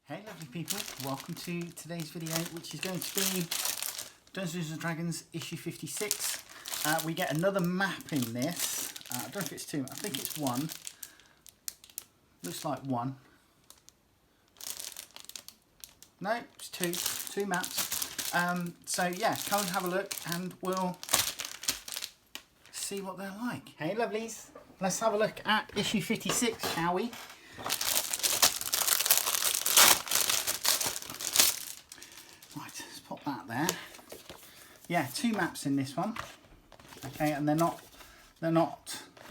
Hey lovely people, welcome to today's video, which is going to be Dungeons & Dragons issue 56. We get another map in this. I don't know if it's two, I think it's one. Looks like one. No, it's two maps. So yeah, come and have a look and we'll see what they're like. Hey lovelies, let's have a look at issue 56, shall we? Right, let's pop that there. Yeah, two maps in this one. Okay, and they're not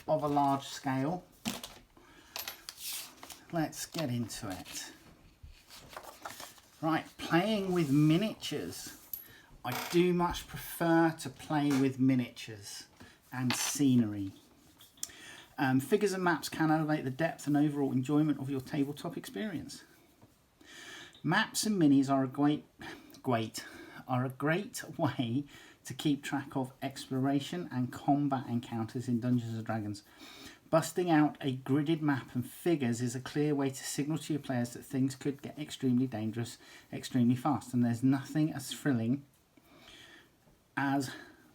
of a large scale. Let's get into it. Right, playing with miniatures. I do much prefer to play with miniatures and scenery. Figures and maps can elevate the depth and overall enjoyment of your tabletop experience. Maps and minis are a great way to keep track of exploration and combat encounters in Dungeons & Dragons. Busting out a gridded map and figures is a clear way to signal to your players that things could get extremely dangerous extremely fast, and there's nothing as thrilling as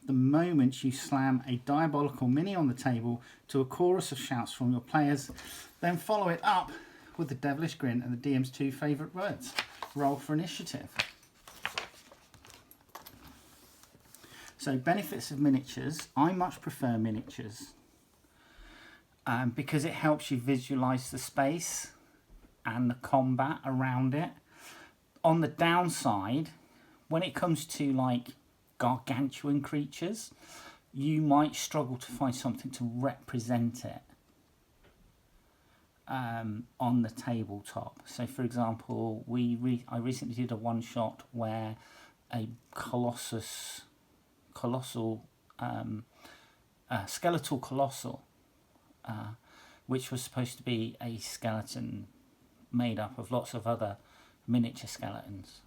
the moment you slam a diabolical mini on the table to a chorus of shouts from your players, then follow it up with the devilish grin and the DM's two favourite words. Roll for initiative. So benefits of miniatures. I much prefer miniatures because it helps you visualise the space and the combat around it. On the downside, when it comes to like gargantuan creatures, you might struggle to find something to represent it on the tabletop. So for example, I recently did a one shot where a skeletal colossal, which was supposed to be a skeleton made up of lots of other miniature skeletons,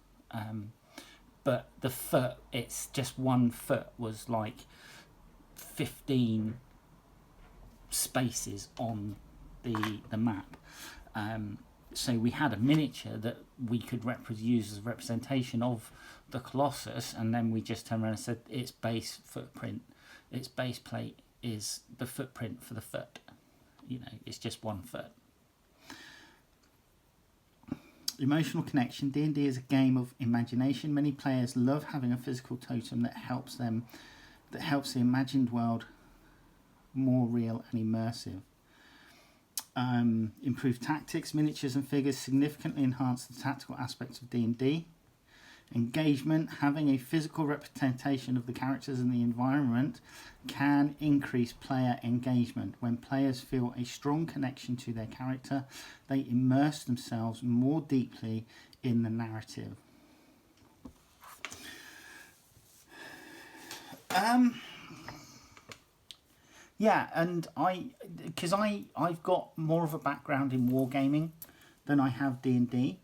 but the foot, it's just one foot, was like 15 spaces on the map. So we had a miniature that we could use as a representation of the Colossus, and then we just turned around and said its base footprint, its base plate is the footprint for the foot. You know, it's just one foot. Emotional connection. D&D is a game of imagination. Many players love having a physical totem that helps the imagined world more real and immersive. Improved tactics. Miniatures and figures significantly enhance the tactical aspects of D&D. Engagement. Having a physical representation of the characters and the environment can increase player engagement. When players feel a strong connection to their character, they immerse themselves more deeply in the narrative. Yeah, and I've got more of a background in wargaming than I have D&D.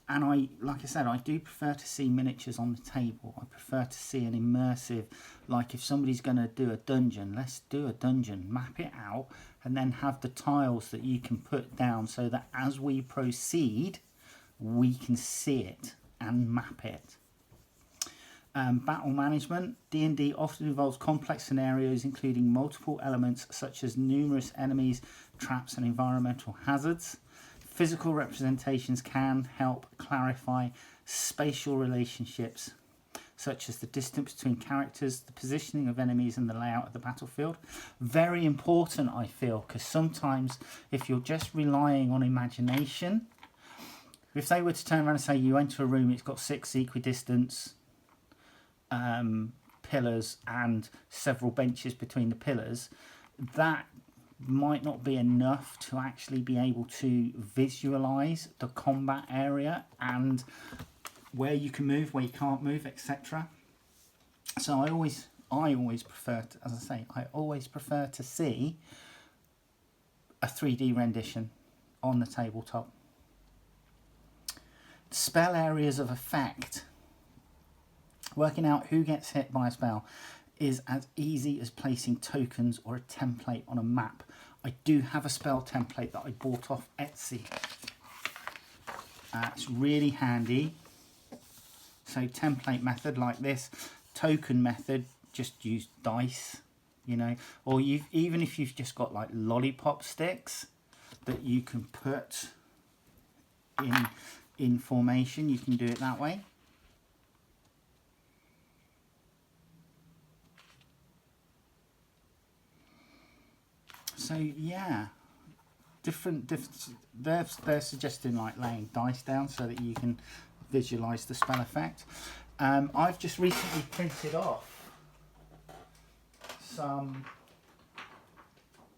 And like I said, I do prefer to see miniatures on the table. I prefer to see an immersive, like if somebody's going to do a dungeon, let's do a dungeon, map it out, and then have the tiles that you can put down so that as we proceed, we can see it and map it. Battle management. D&D often involves complex scenarios including multiple elements such as numerous enemies, traps and environmental hazards. Physical representations can help clarify spatial relationships such as the distance between characters, the positioning of enemies and the layout of the battlefield. Very important, I feel, because sometimes if you're just relying on imagination, if they were to turn around and say you enter a room, it's got 6 equidistant pillars and several benches between the pillars, that might not be enough to actually be able to visualize the combat area and where you can move, where you can't move, etc. So I always prefer to, as I say, I always prefer to see a 3D rendition on the tabletop. Spell areas of effect. Working out who gets hit by a spell is as easy as placing tokens or a template on a map. I do have a spell template that I bought off Etsy. It's really handy. So template method like this, token method, just use dice, you know, or even if you've just got like lollipop sticks that you can put in formation, you can do it that way. So yeah, they're suggesting like laying dice down so that you can visualize the spell effect. I've just recently printed off some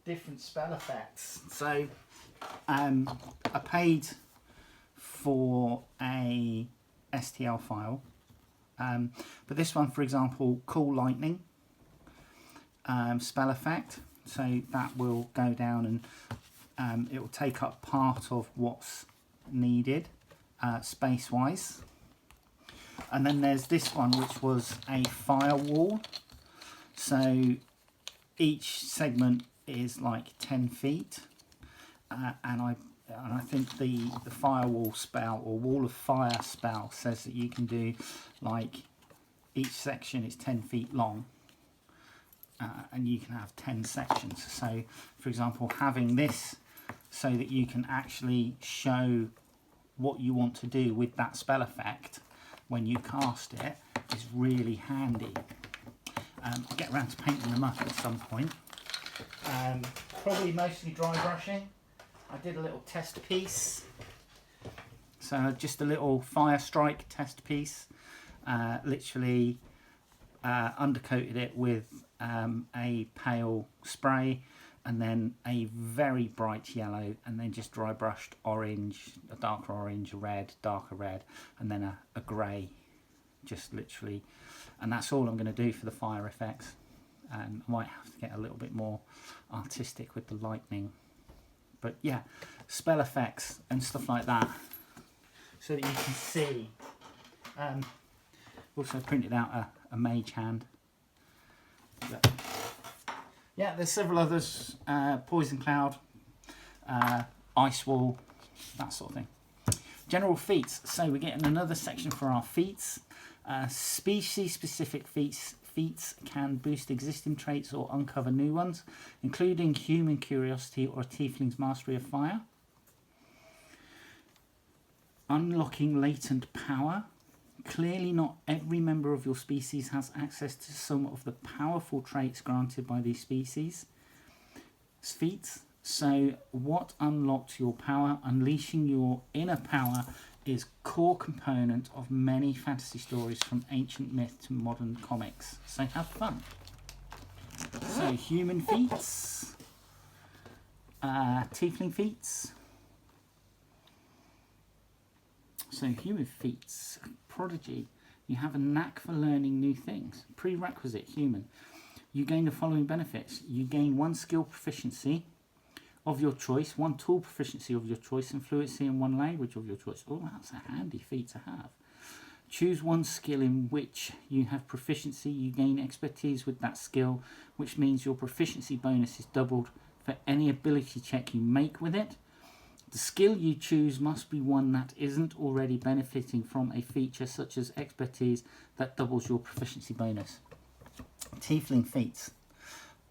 different spell effects. So I paid for a STL file, but this one, for example, Cool Lightning spell effect. So that will go down and it will take up part of what's needed space wise. And then there's this one, which was a firewall. So each segment is like 10 feet, and I think the firewall spell or wall of fire spell says that you can do like each section is 10 feet long. And you can have 10 sections. So, for example, having this so that you can actually show what you want to do with that spell effect when you cast it is really handy. I'll get around to painting them up at some point. Probably mostly dry brushing. I did a little test piece. So just a little fire strike test piece. Literally undercoated it with a pale spray and then a very bright yellow, and then just dry brushed orange, a darker orange, a red, darker red, and then a grey, just literally. And that's all I'm going to do for the fire effects. I might have to get a little bit more artistic with the lightning, but yeah, spell effects and stuff like that so that you can see. Also printed out a mage hand. But yeah, there's several others, Poison Cloud, Ice Wall, that sort of thing. General feats, so we're getting another section for our feats. Species-specific feats can boost existing traits or uncover new ones, including human curiosity or a tiefling's mastery of fire. Unlocking latent power. Clearly not every member of your species has access to some of the powerful traits granted by these species. Feats. So what unlocks your power? Unleashing your inner power is core component of many fantasy stories from ancient myth to modern comics. So have fun. So human feats. Tiefling feats. So human feats. Prodigy. You have a knack for learning new things. Prerequisite, human. You gain the following benefits. You gain one skill proficiency of your choice, one tool proficiency of your choice, and fluency in one language of your choice. Oh, that's a handy feat to have. Choose one skill in which you have proficiency. You gain expertise with that skill, which means your proficiency bonus is doubled for any ability check you make with it. The skill you choose must be one that isn't already benefiting from a feature such as expertise that doubles your proficiency bonus. Tiefling feats.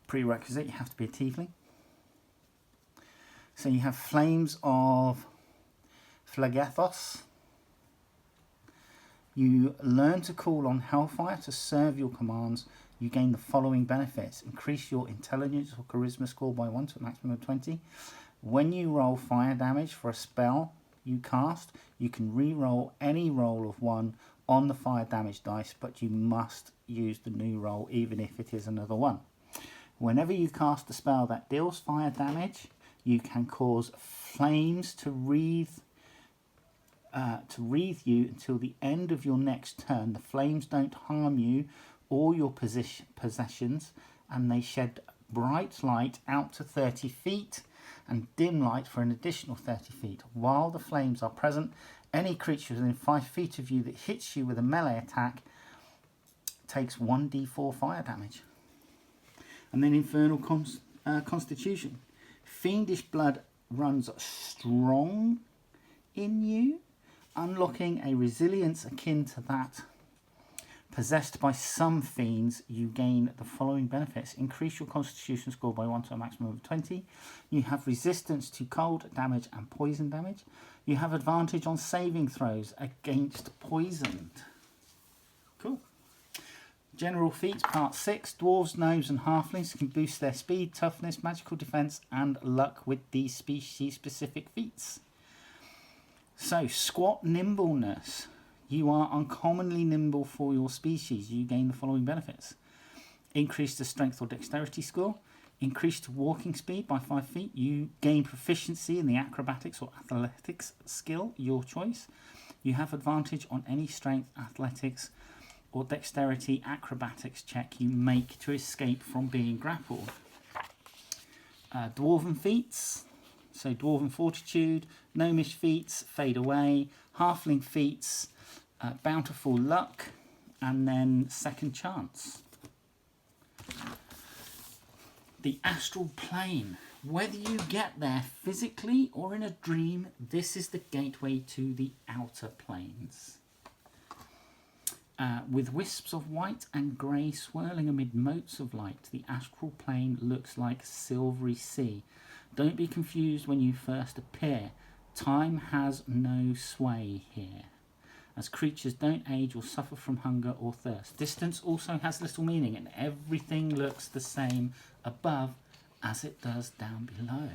Prerequisite, you have to be a tiefling. So you have Flames of Phlegethos. You learn to call on Hellfire to serve your commands. You gain the following benefits. Increase your intelligence or charisma score by 1 to a maximum of 20. When you roll fire damage for a spell you cast, you can re-roll any roll of 1 on the fire damage dice, but you must use the new roll even if it is another 1. Whenever you cast a spell that deals fire damage, you can cause flames to wreathe you until the end of your next turn. The flames don't harm you or your possessions, and they shed bright light out to 30 feet and dim light for an additional 30 feet. While the flames are present, any creature within 5 feet of you that hits you with a melee attack takes 1d4 fire damage. And then Infernal Constitution. Fiendish blood runs strong in you. unlocking a resilience akin to that possessed by some fiends, you gain the following benefits. Increase your constitution score by 1 to a maximum of 20. You have resistance to cold damage and poison damage. You have advantage on saving throws against poisoned. Cool. General feats, part 6. Dwarves, gnomes and halflings can boost their speed, toughness, magical defense and luck with these species specific feats. So, squat nimbleness. You are uncommonly nimble for your species. You gain the following benefits. Increase the strength or dexterity score. Increase the walking speed by 5 feet. You gain proficiency in the acrobatics or athletics skill, your choice. You have advantage on any strength, athletics or dexterity acrobatics check you make to escape from being grappled. Dwarven feats. So dwarven fortitude, gnomish feats, fade away, halfling feats, bountiful luck, and then second chance. The astral plane. Whether you get there physically or in a dream, this is the gateway to the outer planes. With wisps of white and grey swirling amid motes of light, the astral plane looks like silvery sea. Don't be confused when you first appear. Time has no sway here, as creatures don't age or suffer from hunger or thirst. Distance also has little meaning, and everything looks the same above as it does down below.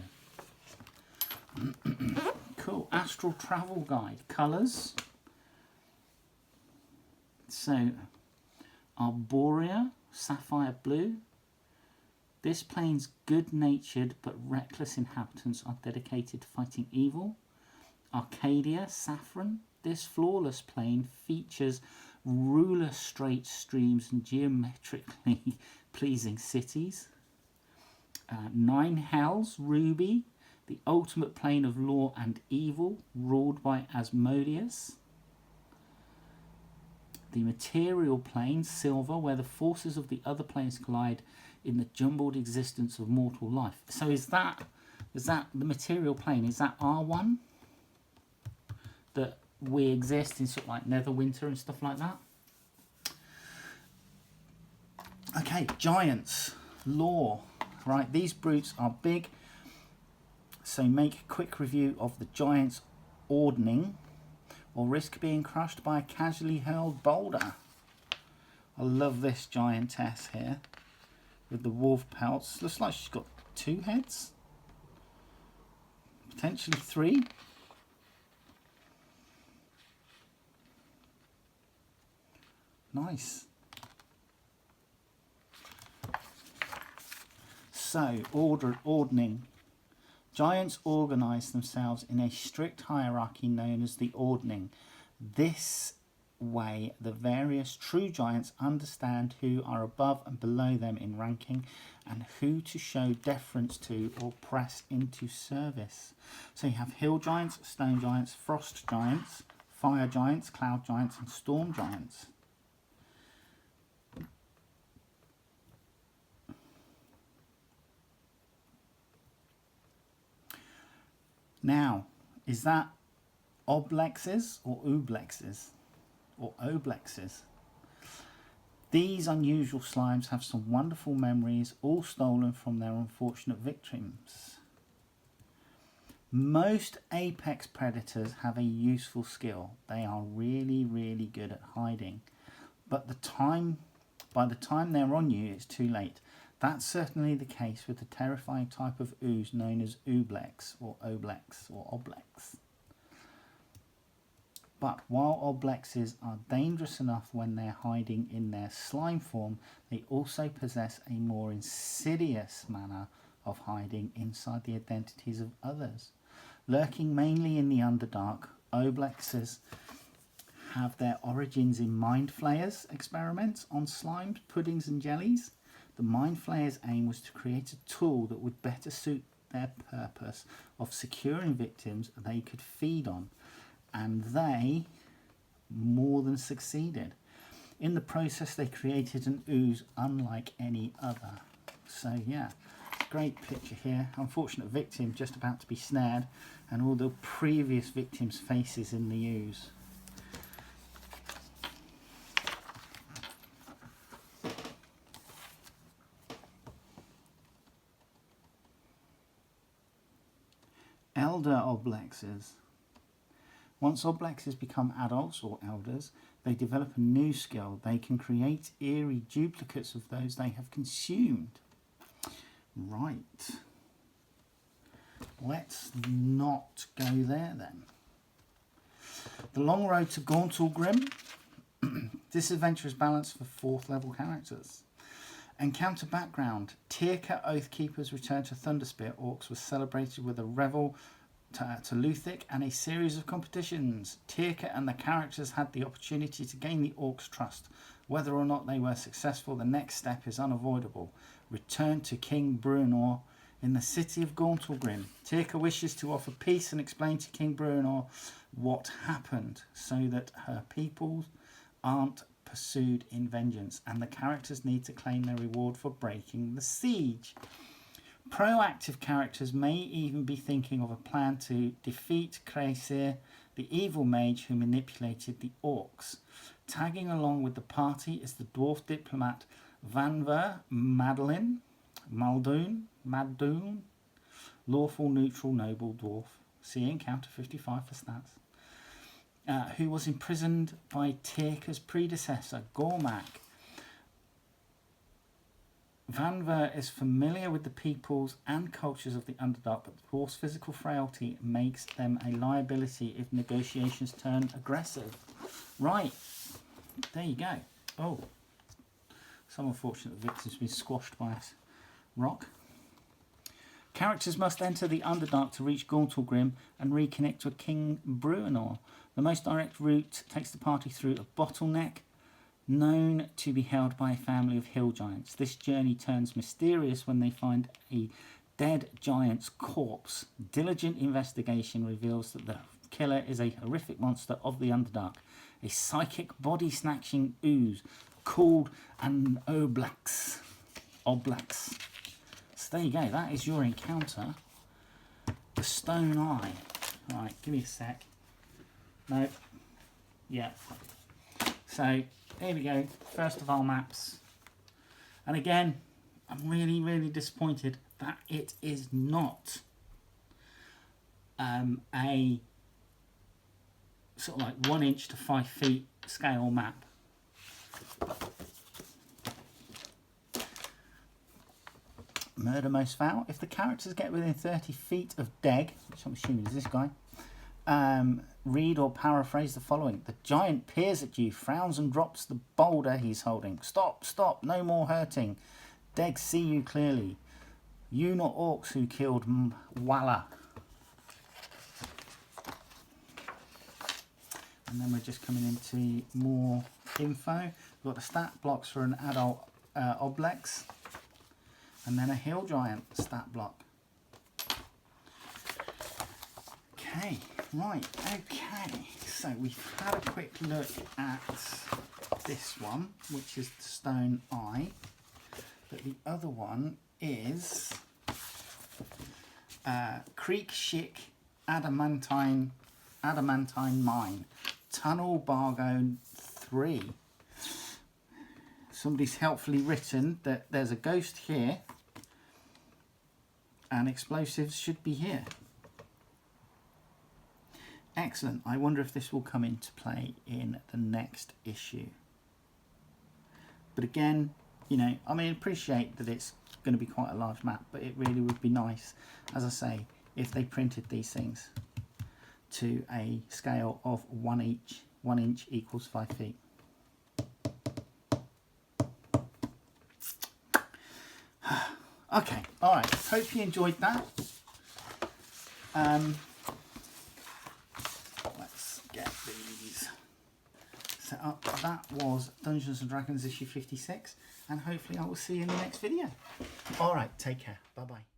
Cool. Astral travel guide. Colours. So, Arborea, sapphire blue. This plane's good-natured but reckless inhabitants are dedicated to fighting evil. Arcadia, saffron. This flawless plane features ruler straight streams and geometrically pleasing cities. Nine Hells, ruby. The ultimate plane of law and evil, ruled by Asmodeus. The material plane, silver, where the forces of the other planes collide in the jumbled existence of mortal life. So is that the material plane? Is that R1? That we exist in sort of like Netherwinter and stuff like that? Okay, giants. Lore. Right, these brutes are big. So make a quick review of the giants' ordning, or risk being crushed by a casually hurled boulder. I love this giantess here with the wolf pelts. Looks like she's got 2 heads, potentially 3. Nice. So, ordning. Giants organise themselves in a strict hierarchy known as the ordning. This way, the various true giants understand who are above and below them in ranking and who to show deference to or press into service. So you have hill giants, stone giants, frost giants, fire giants, cloud giants and storm giants. Now, is that oblexes or ooblexes or oblexes? These unusual slimes have some wonderful memories, all stolen from their unfortunate victims. Most apex predators have a useful skill. They are really, really good at hiding. But by the time they're on you, it's too late. That's certainly the case with the terrifying type of ooze known as ooblex or oblex or oblex. But while oblexes are dangerous enough when they're hiding in their slime form, they also possess a more insidious manner of hiding inside the identities of others. Lurking mainly in the Underdark, oblexes have their origins in mind flayers experiments on slimes, puddings and jellies. The mind flayers' aim was to create a tool that would better suit their purpose of securing victims they could feed on, and they more than succeeded. In the process, they created an ooze unlike any other. So yeah, great picture here. Unfortunate victim just about to be snared, and all the previous victims' faces in the ooze. Elder oblexes. Once oblexes become adults or elders, they develop a new skill. They can create eerie duplicates of those they have consumed. Right. Let's not go there then. The Long Road to Gauntlgrim. This adventure is balanced for 4th level characters. Encounter background. Tirka Oathkeepers return to Thunderspear Orcs was celebrated with a revel to Luthic and a series of competitions. Tirka and the characters had the opportunity to gain the Orcs' trust. Whether or not they were successful, the next step is unavoidable. Return to King Bruenor in the city of Gauntlgrim. Tirka wishes to offer peace and explain to King Bruenor what happened so that her people aren't pursued in vengeance, and the characters need to claim their reward for breaking the siege. Proactive characters may even be thinking of a plan to defeat Kreisir, the evil mage who manipulated the orcs. Tagging along with the party is the dwarf diplomat Vanver Muldoon, lawful neutral noble dwarf. See Encounter 55 for stats. Who was imprisoned by Tirka's predecessor, Gormak. Vanver is familiar with the peoples and cultures of the Underdark, but the dwarf's physical frailty makes them a liability if negotiations turn aggressive. Right, there you go. Oh, some unfortunate victims have been squashed by a rock. Characters must enter the Underdark to reach Gauntlgrim and reconnect with King Bruenor. The most direct route takes the party through a bottleneck known to be held by a family of hill giants. This journey turns mysterious when they find a dead giant's corpse. Diligent investigation reveals that the killer is a horrific monster of the Underdark, a psychic body-snatching ooze called an Oblex. So there you go, that is your encounter. The Stone Eye. Right, give me a sec. No. Yeah. So, there we go. First of our maps. And again, I'm really, really disappointed that it is not a sort of like 1 inch to 5 feet scale map. Murder most foul. If the characters get within 30 feet of Deg, which I'm assuming is this guy, read or paraphrase the following. The giant peers at you, frowns and drops the boulder he's holding. Stop, stop, no more hurting. Deg see you clearly. You not orcs who killed Walla. And then we're just coming into more info. We've got the stat blocks for an adult Oblex. And then a hill giant stat block. Okay, right, okay. So we've had a quick look at this one, which is the Stone Eye. But the other one is Creek Shik Adamantine Mine. Tunnel Bargo 3. Somebody's helpfully written that there's a ghost here and explosives should be here. Excellent. I wonder if this will come into play in the next issue. But again, you know, I mean, appreciate that it's going to be quite a large map, but it really would be nice, as I say, if they printed these things to a scale of 1 inch. 1 inch equals 5 feet. Okay, all right. Hope you enjoyed that. Let's get these set up. That was Dungeons and Dragons issue 56, and hopefully I will see you in the next video. All right, take care. Bye bye.